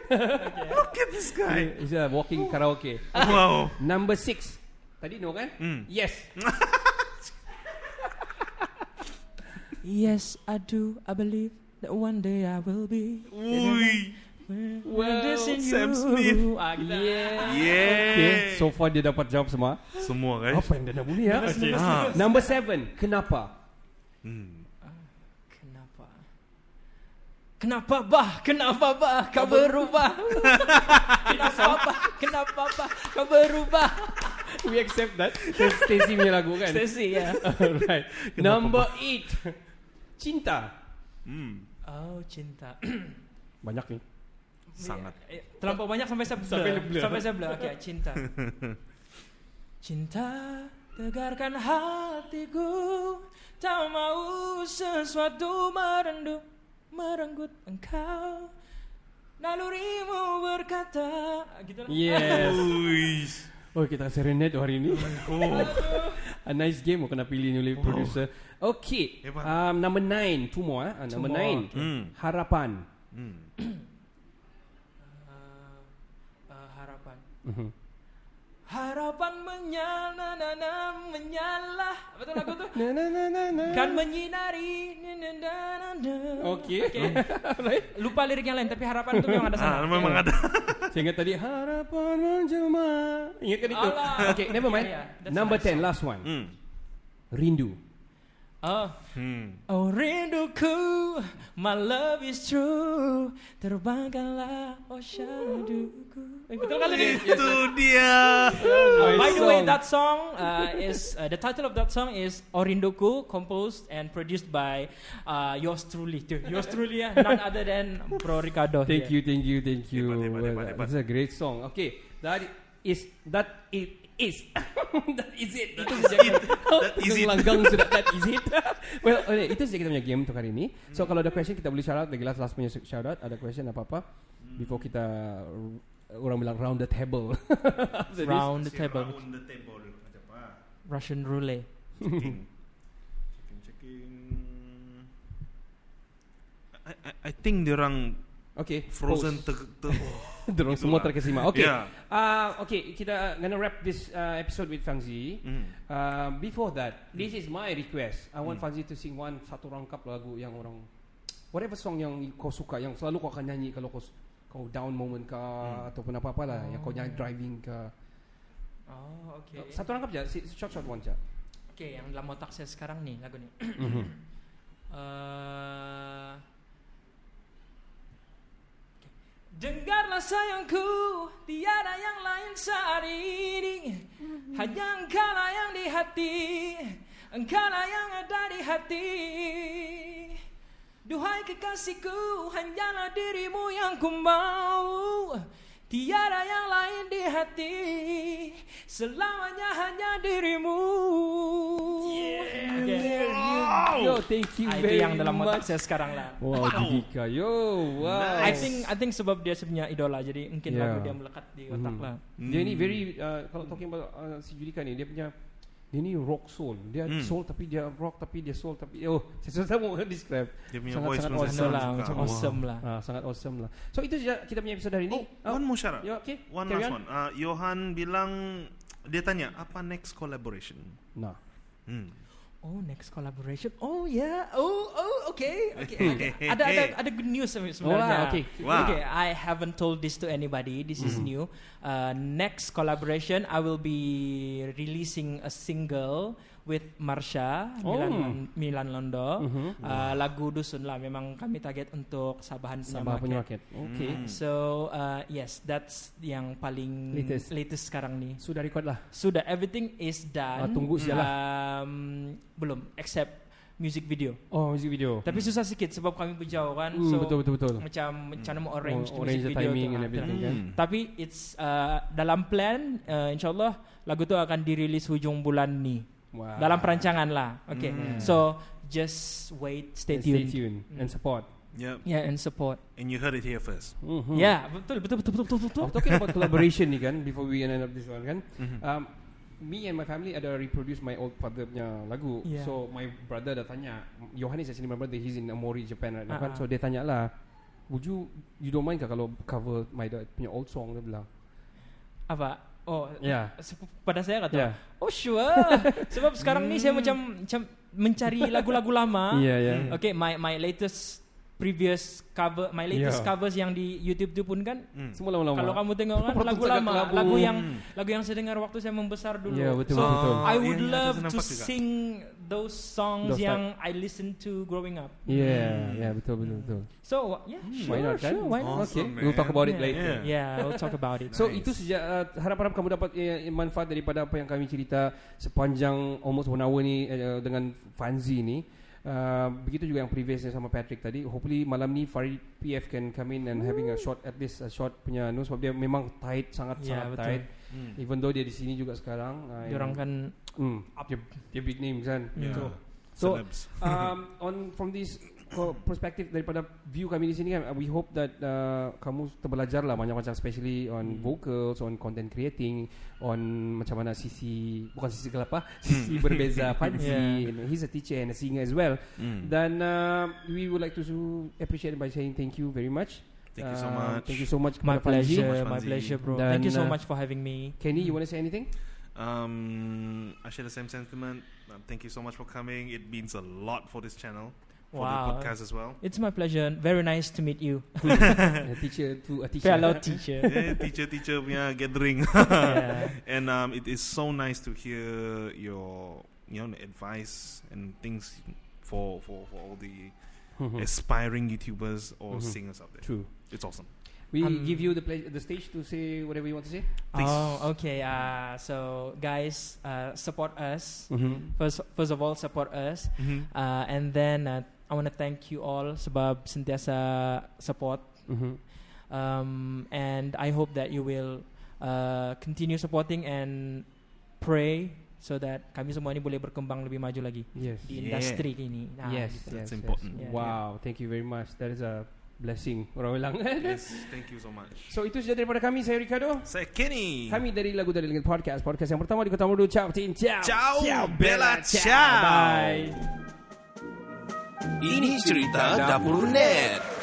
Look at this guy. He's walking karaoke. Wow. Number 6. Tadi no kan? Yes. Yes, I do. I believe that one day I will be. Ui. Well, Sam Smith. Kita. Yeah. Yeah. Okay. So far dia dapat jawab semua. Semua guys. Apa yang dia nak bunyi ya? Ah. Number 7. Kenapa? Kenapa bah kau berubah? Kenapa bah kau berubah? We accept that. Stacy punya lagu kan? Stacy ya. Alright. Number 8. Cinta. Oh, cinta. Banyak nih. Sangat. Terlampau banyak sampai saya blur. Sampai saya blur. Oke, cinta. Cinta tegarkan hatiku, tak mau sesuatu merenggut engkau. Nalurimu berkata, gitu lah. Yes. Oh, kita serenade hari ini. A nice game. Kena pilih ni oleh producer. Okay. Number 9. Two more. Number 9. Okay. Harapan. Harapan. Harapan menyala. Betul lagu tu? Kan menyinari. Okay. Right. Lupa lirik yang lain, tapi harapan tu memang ada sana. Memang ada. Saya ingat tadi harapan menjelma. Ingatkan itu. Okay, never mind. Number 10, last one. Rindu. Oh rinduku, my love is true. Terbangkanlah, oh syaduku. Betul kali ni. Itu dia. By the way, that song is the title of that song is Oh Rinduku, composed and produced by yours truly. Yours truly, none other than Bro Ricardo. Thank you. Hebat. It's a great song. Okay, that is that is it. Itu saja. That is it. Langgang sudah that is it. Well, itu saja kita punya game untuk hari ini. So kalau ada question kita boleh shout out. Lagi last punya shout out. Ada question apa-apa before kita orang bilang round the table. Round the table. Apa? Russian roulette. Checking. I think diorang Okay, frozen Dorong semua terkesima. Okay. Yeah. Okay, kita gonna wrap this episode with Fangzi. Before that, this is my request. I want Fangzi to sing satu rangkap lagu yang orang, whatever song yang kau suka, yang selalu kau akan nyanyi kalau kau down moment ke ataupun apa-apa lah, yang kau nyanyi driving ke. Oh, okay. Satu rangkap je, short one je. Okay, yang dalam otak saya sekarang ni lagu ni. Dengarlah sayangku, tiada yang lain saat ini. Hanya engkaulah yang di hati, engkaulah yang ada di hati. Duhai kekasihku, hanyalah dirimu yang ku mau. Tiada yang lain di hati, selamanya hanya dirimu. Yo, thank you very much. Itu yang dalam otak saya sekarang lah. Wow, Didika. Yo, wow. Nice. I think sebab dia sebenarnya idola, jadi mungkin lagu dia melekat di otak lah. Dia ni very kalau talking about si Judika ni, dia ni rock soul. Dia soul tapi dia rock, tapi dia soul tapi saya susah mau describe. Dia punya sangat voice awesome lah, macam awesome lah. Sangat awesome lah. So itu saja kita punya episode hari ni. One more syarat. Okay. One last one. Johan bilang, dia tanya apa next collaboration. Nah. Oh, next collaboration. Oh yeah. Okay. Ada good news sebenarnya. Okay. Wow. Okay, I haven't told this to anybody. This is new. Next collaboration, I will be releasing a single with Marsha Milan Londo. Lagu Dusun lah. Memang kami target untuk Sabah punya market. Okay. So yes, that's yang paling latest sekarang ni. Sudah record lah. Sudah, everything is done. Tunggu sajalah. Belum, except music video. Oh, music video. Tapi susah sikit sebab kami berjauh kan. So betul. Macam mana mau arrange the music video timing tu, and everything kan. Tapi it's dalam plan, insyaallah lagu tu akan dirilis hujung bulan ni. Wow. Dalam perancangan lah. Okay. So just wait, stay tuned and support. Yep. Yeah, and support. And you heard it here first. Yeah, betul. Talking about collaboration ni kan, before we end up this one kan. Me and my family ada reproduce my old father punya lagu. So my brother dah tanya, Yohanes actually my brother, he's in Amori, Japan right now kan. So dia tanya lah, would you don't mind ke kalau cover my dad punya old song? Dia bilang apa? Oh, yeah. Pada saya kata, oh sure. Sebab sekarang ni saya macam mencari lagu-lagu lama. Okay, my latest previous cover, my latest covers yang di YouTube tu pun kan semua lama-lama. Kalau kamu tengok kan lagu lama, lagu yang saya dengar waktu saya membesar dulu. Betul, so betul. I would love to sing those songs yang I listened to growing up. Betul. So why not? Sure, why not? Okay, we'll talk about it later. We'll talk about it. So itu saja, harap-harap kamu dapat manfaat daripada apa yang kami cerita sepanjang almost 1 hour ni dengan Fanzi ni. Begitu juga yang previousnya sama Patrick tadi. Hopefully malam ni Farid PF can come in and having a short, at least a short punya sebab dia memang tight, sangat tight. Even though dia di sini juga sekarang. Diorang kan dia big name kan. Yeah. So from this perspektif daripada view kami di sini kan, we hope that kamu terbelajar lah banyak macam, especially on vocals, on content creating, on macam mana sisi gelap sisi berbeza Fancy. He's a teacher and a singer as well. Dan we would like to appreciate by saying thank you very much. Thank you so much. Thank you so much. My pleasure, Fanzi. my pleasure, bro. Dan, thank you so much for having me. Kenny, you want to say anything? I share the same sentiment. Thank you so much for coming. It means a lot for this channel, for the podcast as well. It's my pleasure. Very nice to meet you. A teacher to a teacher. Fellow teacher. Teacher punya gathering. And it is so nice to hear your advice and things for all the aspiring YouTubers or singers out there. True. It's awesome. We give you the stage to say whatever you want to say. Please. Oh, okay. So guys, support us. First of all, support us. And then I want to thank you all sebab sentiasa support. And I hope that you will continue supporting and pray so that kami semua ini boleh berkembang lebih maju lagi di industri ini. That's important. Yeah. Wow, thank you very much. That is a blessing. Orang bilang. Yes, thank you so much. So itu saja daripada kami. Saya Ricardo. Saya Kenny. Kami dari Lagu Dari Langit Podcast yang pertama di Kota Merdu. Ciao, ciao. Ciao, Bella, ciao. Bye. Ini cerita Dapur Net.